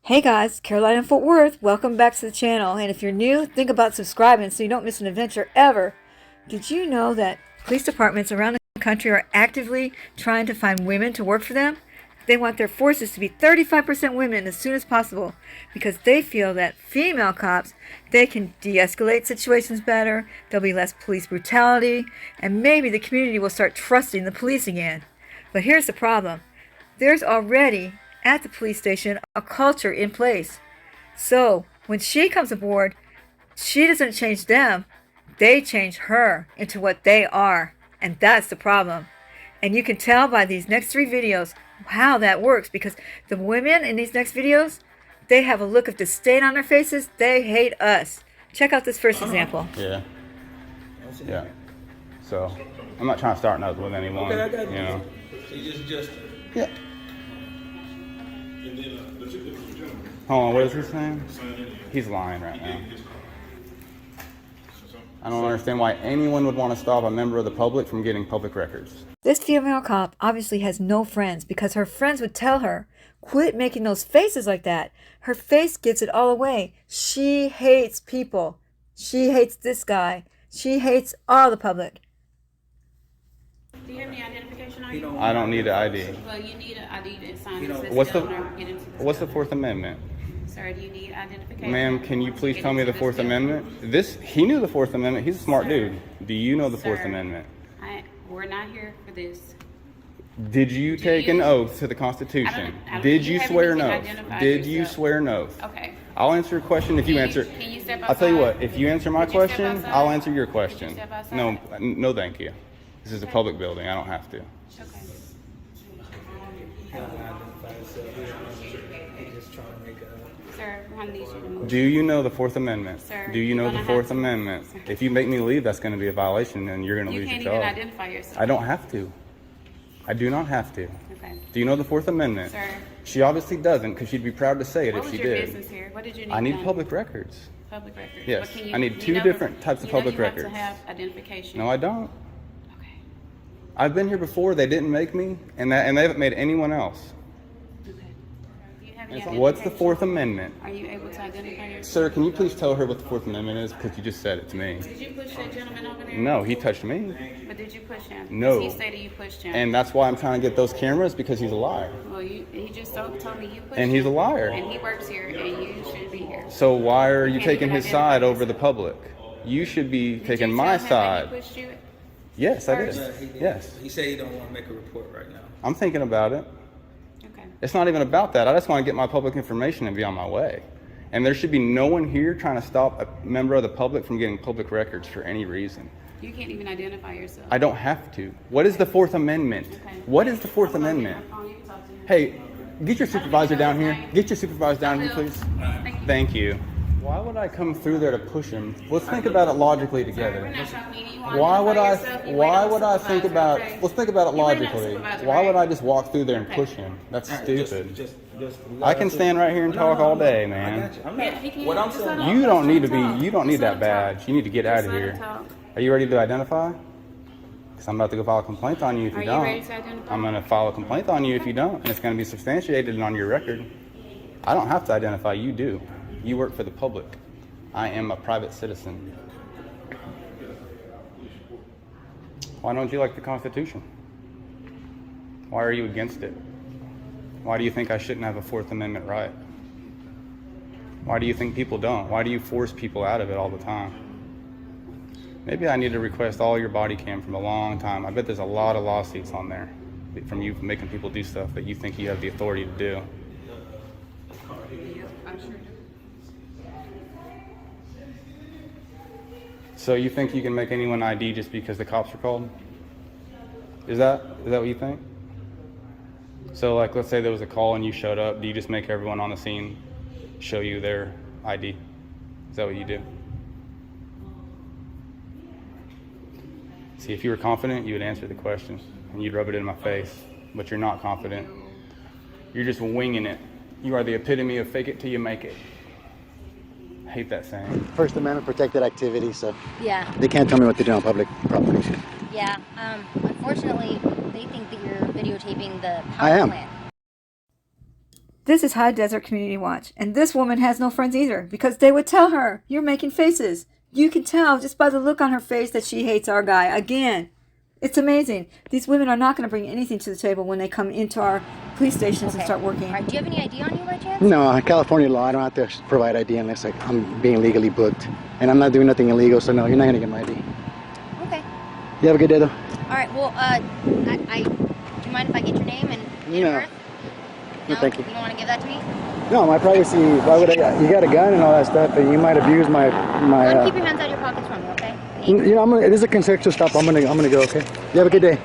Hey guys, Caroline in Fort Worth. Welcome back to the channel. And if you're new, think about subscribing so you don't miss an adventure ever. Did you know that police departments around the country are actively trying to find women to work for them? They want their forces to be 35% women as soon as possible because they feel that female cops, they can de-escalate situations better, there'll be less police brutality, and maybe the community will start trusting the police again. But here's the problem. There's already at the police station a culture in place. So when she comes aboard, she doesn't change them, they change her into what they are. And that's the problem. And you can tell by these next 3 videos how that works, because the women in these next videos, they have a look of disdain on their faces. They hate us. Check out this first example. Yeah. So I'm not trying to start nothing with anyone. Okay, I got you know. So you just Yeah. Hold on, what is he saying? He's lying right now. I don't understand why anyone would want to stop a member of the public from getting public records. This female cop obviously has no friends because her friends would tell her, quit making those faces like that. Her face gives it all away. She hates people. She hates this guy. She hates all the public. Do you have any identification on you? I don't need an ID. Well, you need an ID to sign this as What's the donor, get into this What's the donor. Fourth Amendment? Sir, do you need identification? Ma'am, can you please Get tell me into the this Fourth building? Amendment? He knew the Fourth Amendment. He's a smart Sir. dude. Do you know the Fourth Sir, Amendment? We're not here for this. Did you take an you- oth to the Constitution? I don't Did think you you have swear an anything oath? identified Did you yourself. swear an oath? Okay. I'll answer your question if you answer. Can you step I'll tell you outside? what. If you answer my Could you step question, outside? I'll answer your Could you question. step outside? No, thank you. This is a Okay. public building. I don't have to. Okay. Sir, I need you to move. Do you know the Fourth Amendment? Sir, Do you know you're the gonna Fourth have to- Amendment? If you make me leave, that's going to be a violation, and you're going to You lose can't your even job. identify yourself. I don't have to. I do not have to. Okay. Do you know the Fourth Amendment? Sir. She obviously doesn't, because she'd be proud to say it What if was she your did. business here? What did you need I need done? public records. Public records. Yes, What can you- I need you 2 know different types of you know public you records. have to have identification. No, I don't. Okay. I've been here before. They didn't make me, and they haven't made anyone else. Okay. Do you have any And so what's the identification? Fourth Amendment? Are you able to identify yourself? Sir, can you please tell her what the Fourth Amendment is? Because you just said it to me. Did you push that gentleman over there? No, he touched me. But did you push him? No. He said you pushed him. And that's why I'm trying to get those cameras, because he's a liar. Well, he just told me you pushed And he's a him. liar. And he works here, and you should be here. So why are you Can't taking even his identify side over the yourself. public? You should be Did taking you my tell him that side. he pushed you? Yes, I did. First? Yes. He said he don't want to make a report right now. I'm thinking about it. Okay. It's not even about that. I just want to get my public information and be on my way. And there should be no one here trying to stop a member of the public from getting public records for any reason. You can't even identify yourself. I don't have to. What is the Fourth Amendment? Okay. What is the Fourth I'm gonna get Amendment? my phone. You can talk to him. Hey, get your supervisor down here. Get your supervisor down here, please. Thank you. Thank you. Why would I come through there to push him? Let's think about it logically We're together. not talking to you. You wanna Why would I? identify yourself, you Why wait on would the I think supervisor, about? okay? Let's think about it You wait on the logically. supervisor, Why would right? I just walk through there and Okay. push him? That's stupid. Just I can stand right here and talk all day, I man. got you. I'm Yeah, not. he can. What I'm Just saying. let him- You don't need to be. Just let him You don't need talk. that badge. You need to get out Just of let him here. talk. Are you ready to identify? Because I'm about to go file a complaint on you if Are you you don't. ready to identify? I'm going to file a complaint on you if you don't, and it's going to be substantiated and on your record. I don't have to identify. You do. You work for the public. I am a private citizen. Why don't you like the Constitution? Why are you against it? Why do you think I shouldn't have a Fourth Amendment right? Why do you think people don't? Why do you force people out of it all the time? Maybe I need to request all your body cam from a long time. I bet there's a lot of lawsuits on there from you making people do stuff that you think you have the authority to do. Yeah, I'm sure. So you think you can make anyone ID just because the cops are called? Is that what you think? So like, let's say there was a call and you showed up. Do you just make everyone on the scene show you their ID? Is that what you do? See, if you were confident, you would answer the question and you'd rub it in my face. But you're not confident. You're just winging it. You are the epitome of fake it till you make it. I hate that saying. First Amendment protected activity, so Yeah, they can't tell me what to do on public properties. yeah. Unfortunately, they think that you're videotaping the I power am. plant. This is High Desert Community Watch, and this woman has no friends either, because they would tell her, you're making faces. You can tell just by the look on her face that she hates our guy. Again, it's amazing. These women are not going to bring anything to the table when they come into our police stations and start working. All right, do you have any ID on you by chance? No, California law, I don't have to provide ID unless I'm being legally booked. And I'm not doing nothing illegal, so no, you're not going to get my ID. Okay. You have a good day, though. All right, well, do you mind if I get your name and date of birth? No, thank you. You don't want to give that to me? No, my privacy, why would I? You got a gun and all that stuff, and you might abuse my... Keep your hands out of your pockets from me, okay? You know, this is a consensual stop. I'm gonna go, okay? You have a good day.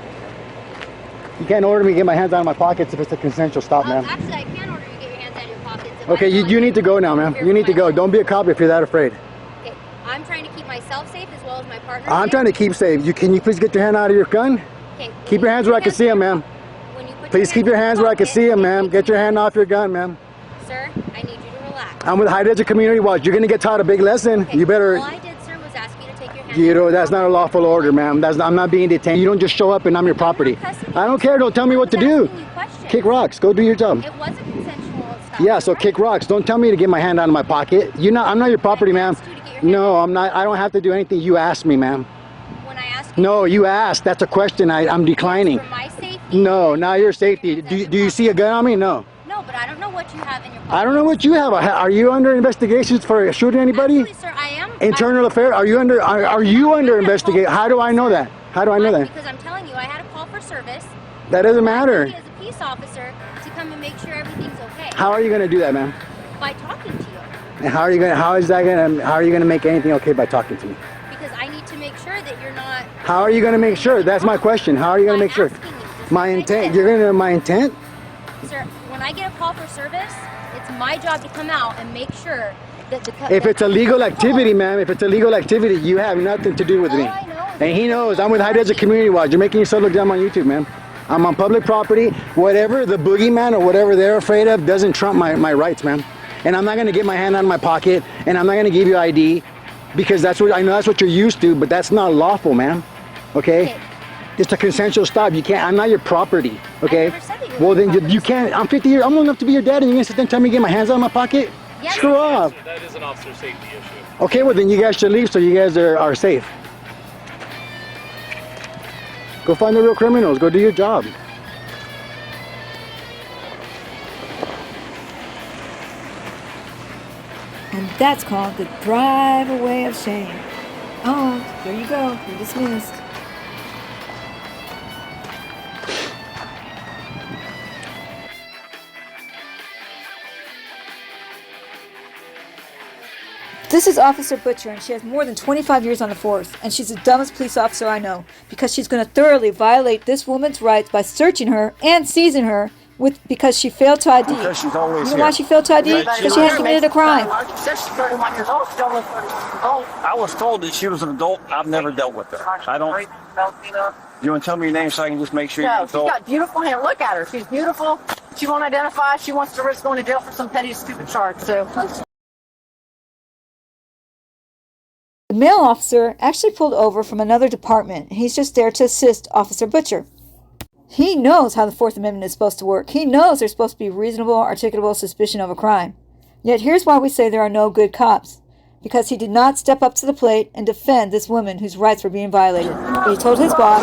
You can't order me to get my hands out of my pockets if it's a consensual stop, ma'am. Actually, I can order you to get your hands out of your pockets. Okay, you need to go now, ma'am. You need to go. Don't be a cop if you're that afraid. Okay, I'm trying to keep myself safe as well as my partner. I'm trying to keep safe. Can you please get your hand out of your gun? Okay. Keep your hands where I can see them, ma'am. Please keep your hands where I can see them, ma'am. Get your hand off your gun, ma'am. Sir, I need you to relax. I'm with High Desert Community Watch. You're gonna get taught a big lesson. Okay. You better. All I did, sir, was ask you to take your hands. You know, that's not a lawful order, ma'am. I'm not being detained. You don't just show up and I'm your property. I don't care. Don't tell me what to do. Kick rocks. Go do your job. It was a consensual stop. Yeah, so kick rocks. Don't tell me to get my hand out of my pocket. I'm not your property, ma'am. No, I'm not. I don't have to do anything. You asked me, ma'am. When I asked you. No, you asked. That's a question. I'm declining. For my safety. No, not your safety. Do you see a gun on me? No. No, but I don't know what you have in your pocket. I don't know what you have. Are you under investigations for shooting anybody? Actually, sir, I am. Internal affairs? Are you under investigation? How do I know that? How do I know that? Because I'm telling you, I had a call for service. That doesn't matter. As a peace officer to come and make sure everything's okay. How are you going to do that, ma'am? By talking to you. And how are you going to make anything okay by talking to me? Because I need to make sure that you're not. How are you going to make sure? That's my question. How are you going to make sure? My intent. You're going to know my intent? Sir, when I get a call for service, it's my job to come out and make sure that the. If it's a legal activity, ma'am, if it's a legal activity, you have nothing to do with me. I know. And he knows. I'm with High Desert Community Watch. You're making yourself look dumb on YouTube, ma'am. I'm on public property. Whatever the boogeyman or whatever they're afraid of doesn't trump my rights, ma'am. And I'm not going to get my hand out of my pocket, and I'm not going to give you ID, because I know that's what you're used to, but that's not lawful, ma'am. Okay? It's a consensual stop. You can't. I'm not your property. Okay? I never said that you were Well, then property. you can't. I'm 50 years. I'm old enough to be your dad, and you're gonna sit there and tell me to get my hands out of my pocket? Yes, Screw off. That is an officer safety issue. Okay, well then you guys should leave so you guys are safe. Go find the real criminals. Go do your job. And that's called the drive away of shame. Oh, there you go. You're dismissed. This is Officer Butcher, and she has more than 25 years on the force, and she's the dumbest police officer I know, because she's going to thoroughly violate this woman's rights by searching her and seizing her because she failed to ID. Because she's always You know here. why she failed to ID? Because she hadn't committed a crime. She's 31 years old. Still looks 31 years old. I was told that she was an adult. I've never dealt with her. I don't. You want to tell me your name so I can just make sure you're an No, she's adult? got beautiful hair. Look at her. She's beautiful. She won't identify. She wants to risk going to jail for some petty, stupid charge. So. The male officer actually pulled over from another department. He's just there to assist Officer Butcher. He knows how the Fourth Amendment is supposed to work. He knows there's supposed to be reasonable, articulable suspicion of a crime. Yet here's why we say there are no good cops. Because he did not step up to the plate and defend this woman whose rights were being violated. He told his boss,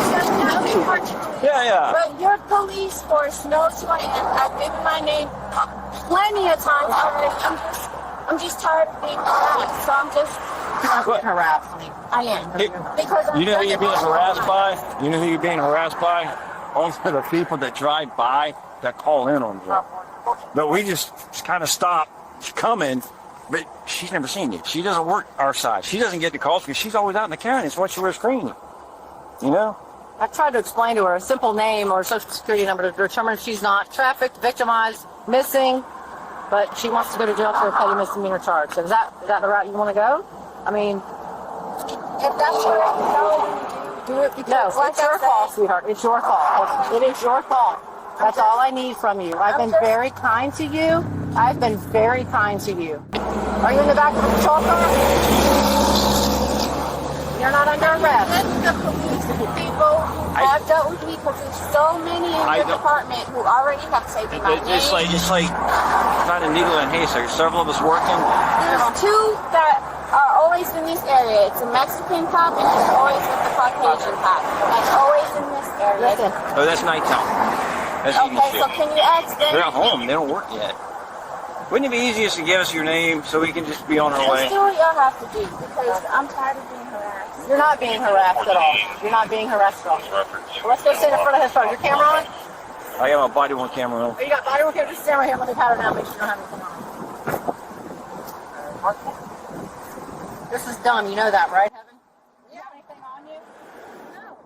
Yeah. But your police force knows who I am. I've given my name plenty of times already. I'm just tired of being harassed. So I'm just Harassed me. I am. Hey, Because I'm You know who you're being tired of harassed by? You know who you're being harassed by? Only the people that drive by that call in on you. But we just kind of stop coming. But she's never seen you. She doesn't work our side. She doesn't get the calls because she's always out in the county. It's what she wears green. You know? I tried to explain to her a simple name or a social security number to determine she's not trafficked, victimized, missing, but she wants to go to jail for a petty misdemeanor charge. So is that the route you want to go? I mean, if that's what I know, do it because no, like it's your I said, fault, sweetheart. It's your fault. It is your fault. That's all I need from you. I've been very kind to you. I've been very kind to you. Are you in the back of the patrol car? You're not under arrest. Let the police to the people who have dealt with me because there's so many in your department who already have taken my name. It's like not a needle in a haystack. Several of us working. There's two that are always in this area. It's a Mexican cop and it's always with the Caucasian cop. That's always in this area. Oh, that's nighttime. That's Okay, so can you ask them? They're at home. They don't work yet. Wouldn't it be easiest to give us your name so we can just be on our way? Let's do what y'all have to do because I'm tired of being harassed. You're not being harassed at all. You're not being harassed at all. Well, let's go stand in front of his phone. Your camera on? I got my body worn camera on. Oh, you got body work camera? Just stand right here. Let me pat her down. Make sure you don't have anything on. This is dumb. You know that, right, Heaven? Do you have anything on you? No.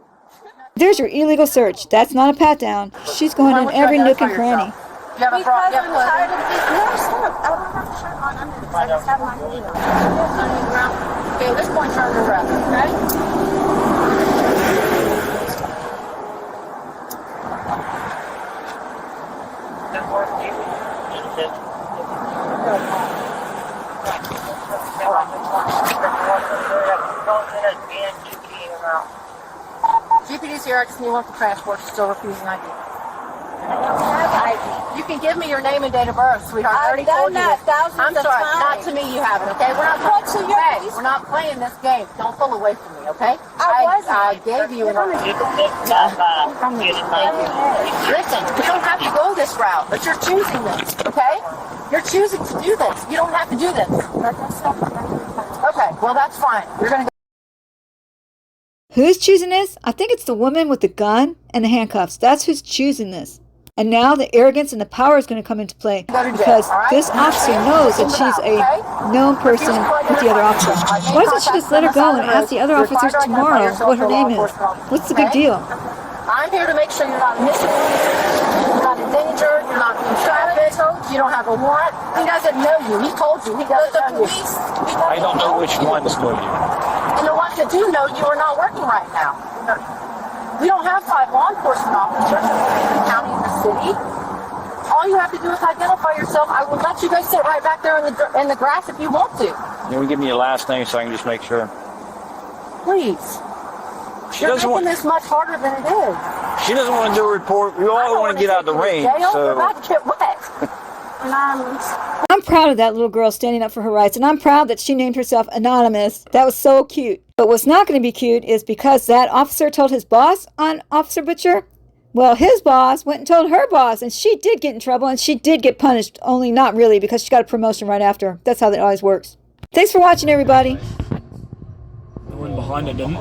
There's your illegal search. That's not a pat down. She's going in every nook and cranny. You have a Because problem? I'm tired of being harassed. I don't have a shirt on under this. I just have my knee on. Okay, at this point, you're under arrest, okay? GPD's here. I just need one for transport. She's still refusing ID. You can give me your name and date of birth, sweetheart. I already told you this. I'm sorry, not to me you haven't, okay? We're not we're not playing this game. Don't pull away from me, okay? I gave you an Listen, you don't have to go this route, but you're choosing this, okay? You're choosing to do this. You don't have to do this. Okay, well that's fine. You're gonna go. Who's choosing this? I think it's the woman with the gun and the handcuffs. That's who's choosing this. And now the arrogance and the power is going to come into play because this officer knows that she's a known person with the other officer. Why doesn't she just let her go and ask the other officers tomorrow what her name is? What's the big deal? I'm here to make sure you're not missing, you're not in danger, you're not in traffic, you don't have a warrant. He doesn't know you. He told you. He doesn't know you. I don't know which ones know you. And the ones that do know you are not working right now. We don't have 5 law enforcement officers in the county and the city. All you have to do is identify yourself. I will let you go sit right back there in the grass if you want to. You can give me your last name so I can just make sure. Please. You're making this much harder than it is. She doesn't want to do a report. We all want to get out of the rain. We're about to get wet. I'm proud of that little girl standing up for her rights, and I'm proud that she named herself Anonymous. That was so cute. But what's not going to be cute is because that officer told his boss on Officer Butcher, well, his boss went and told her boss, and she did get in trouble, and she did get punished, only not really, because she got a promotion right after. That's how that always works. Thanks for watching, everybody. The one behind it didn't.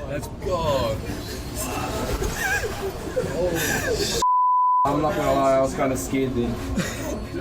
That's God. I'm not gonna lie, I was kind of scared then.